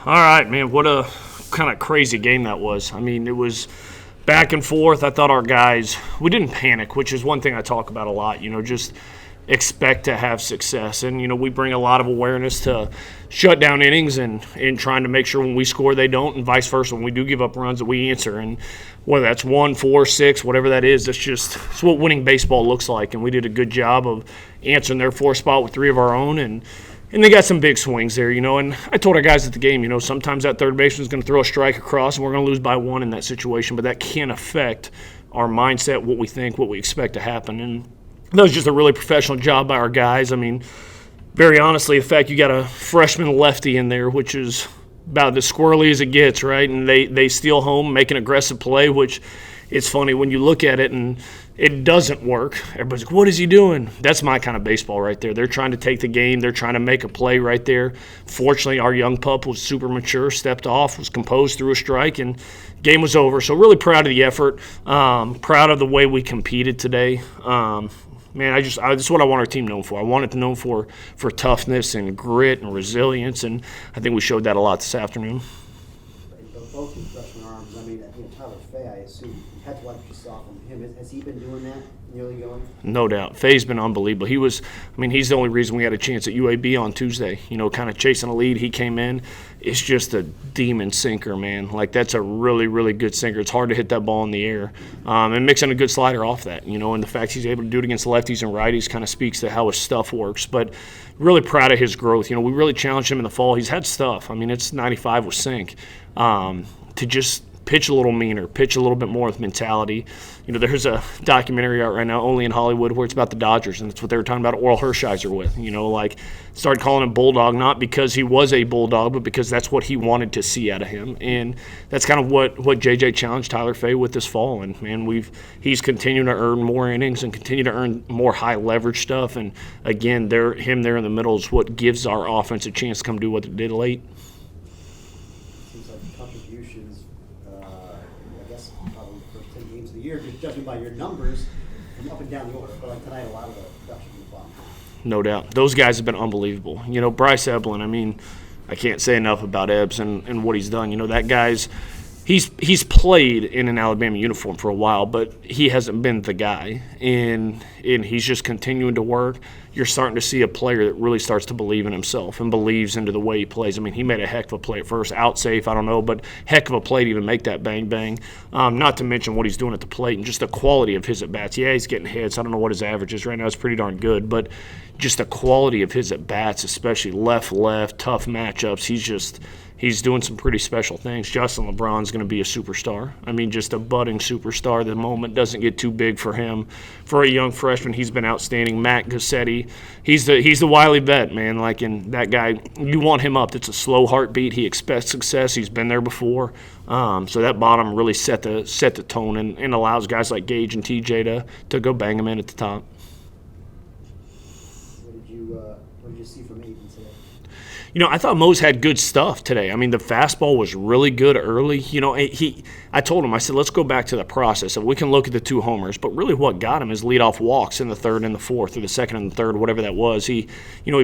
All right, man, what a kind of crazy game that was. I mean, it was back and forth. I thought our guys, we didn't panic, which is one thing I talk about a lot, just expect to have success. And, we bring a lot of awareness to shut down innings and trying to make sure when we score they don't, and vice versa. When we do give up runs that we answer. And whether that's 1, 4, 6, whatever that is, it's what winning baseball looks like. And we did a good job of answering their 4 spot with 3 of our own. And they got some big swings there, and I told our guys at the game, sometimes that third baseman is going to throw a strike across and we're going to lose by 1 in that situation, but that can affect our mindset, what we think, what we expect to happen. And that was just a really professional job by our guys. I mean, very honestly, the fact you got a freshman lefty in there, which is about as squirrely as it gets, right? And they steal home, make an aggressive play, which it's funny when you look at it and it doesn't work. Everybody's like, what is he doing? That's my kind of baseball right there. They're trying to take the game. They're trying to make a play right there. Fortunately, our young pup was super mature, stepped off, was composed through a strike, and game was over. So really proud of the effort, proud of the way we competed today. Man, this is what I want our team known for. I want it to known for toughness and grit and resilience, and I think we showed that a lot this afternoon. Both with freshman arms. I mean, Tyler Fay, I assume you had to watch what you saw from him. Has he been doing that nearly going? No doubt. Fay's been unbelievable. He's the only reason we had a chance at UAB on Tuesday. Kind of chasing a lead. He came in. It's just a demon sinker, man. Like, that's a really, really good sinker. It's hard to hit that ball in the air. And mixing a good slider off that, and the fact he's able to do it against lefties and righties kind of speaks to how his stuff works. But really proud of his growth. We really challenged him in the fall. He's had stuff. I mean, it's 95 with sink. To just pitch a little meaner, pitch a little bit more with mentality. There's a documentary out right now, only in Hollywood, where it's about the Dodgers, and that's what they were talking about Oral Hershiser with. Started calling him Bulldog, not because he was a Bulldog, but because that's what he wanted to see out of him. And that's kind of what JJ challenged Tyler Fay with this fall. And, man, he's continuing to earn more innings and continue to earn more high leverage stuff. And, again, him there in the middle is what gives our offense a chance to come do what it did late. Contributions, I guess probably the first 10 games of the year, just judging by your numbers from up and down the order. But like tonight, a lot of the production was Vaughn. No doubt. Those guys have been unbelievable. Bryce Eblin, I can't say enough about Ebbs and what he's done. That guy's he's played in an Alabama uniform for a while, but he hasn't been the guy. And he's just continuing to work. You're starting to see a player that really starts to believe in himself and believes into the way he plays. He made a heck of a play at first, out safe, I don't know, but heck of a play to even make that bang-bang. Not to mention what he's doing at the plate and just the quality of his at-bats. Yeah, he's getting hits. I don't know what his average is right now. It's pretty darn good, but just the quality of his at-bats, especially left, tough matchups, he's doing some pretty special things. Justin LeBron's going to be a superstar. Just a budding superstar. The moment doesn't get too big for him. For a young freshman, he's been outstanding. Matt Gassetti, he's the wily vet, man. And that guy, you want him up. It's a slow heartbeat. He expects success. He's been there before. So that bottom really set the tone and allows guys like Gage and TJ to go bang him in at the top. What did you see from Aiden today? I thought Mose had good stuff today. The fastball was really good early. I told him, I said, let's go back to the process. If we can look at the 2 homers, but really what got him is leadoff walks in the third and the fourth, or the second and the third, whatever that was. He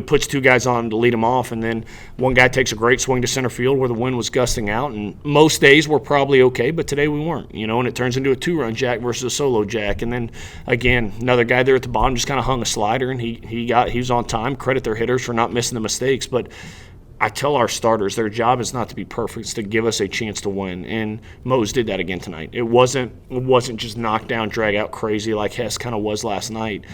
puts 2 guys on to lead him off, and then one guy takes a great swing to center field where the wind was gusting out. And most days we're probably okay, but today we weren't. And it turns into a 2-run jack versus a solo jack. And then again, another guy there at the bottom just kind of hung a slider, and he was on time. Credit their hitters for not missing the mistakes, but I tell our starters their job is not to be perfect, it's to give us a chance to win. And Mose did that again tonight. It wasn't just knock down, drag out crazy like Hess kind of was last night.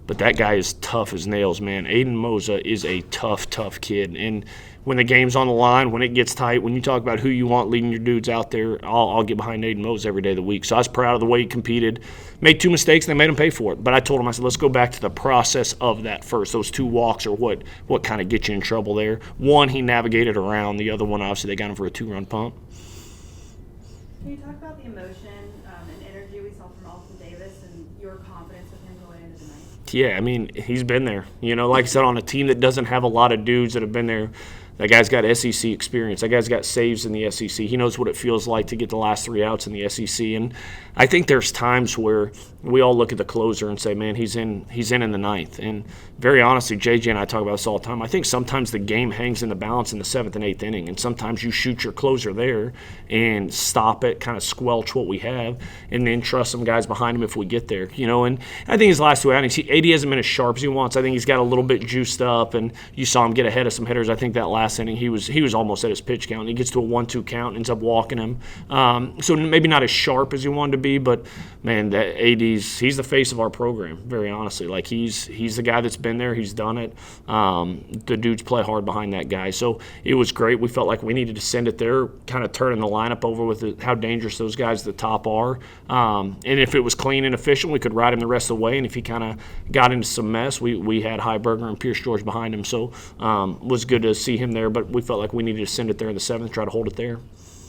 But that guy is tough as nails, man. Aiden Moza is a tough kid. And when the game's on the line, when it gets tight, when you talk about who you want leading your dudes out there, I'll get behind Aiden Moza every day of the week. So I was proud of the way he competed. Made 2 mistakes, and they made him pay for it. But I told him, I said, let's go back to the process of that first. Those 2 walks are what kind of get you in trouble there. One, he navigated around. The other one, obviously, they got him for a 2-run pump. Can you talk about the emotion and energy we saw from Alton Davis and your confidence with him going into tonight? Yeah, he's been there. Like I said, on a team that doesn't have a lot of dudes that have been there That guy's got SEC experience. That guy's got saves in the SEC. He knows what it feels like to get the last 3 outs in the SEC. And I think there's times where we all look at the closer and say, man, he's in the ninth. And very honestly, JJ and I talk about this all the time. I think sometimes the game hangs in the balance in the 7th and 8th inning. And sometimes you shoot your closer there and stop it, kind of squelch what we have, and then trust some guys behind him if we get there. And I think his last 2 outings, AD hasn't been as sharp as he wants. I think he's got a little bit juiced up, and you saw him get ahead of some hitters. I think that last inning he was almost at his pitch count. He gets to a 1-2 count, ends up walking him. So maybe not as sharp as he wanted to be, but man, he's the face of our program. Very honestly, like he's the guy that's been there. He's done it. The dudes play hard behind that guy. So it was great. We felt like we needed to send it there, kind of turning the lineup over with how dangerous those guys at the top are. And if it was clean and efficient, we could ride him the rest of the way. And if he kind of got into some mess, we had Heiberger and Pierce George behind him. So it was good to see him there, but we felt like we needed to send it there in the 7th, try to hold it there.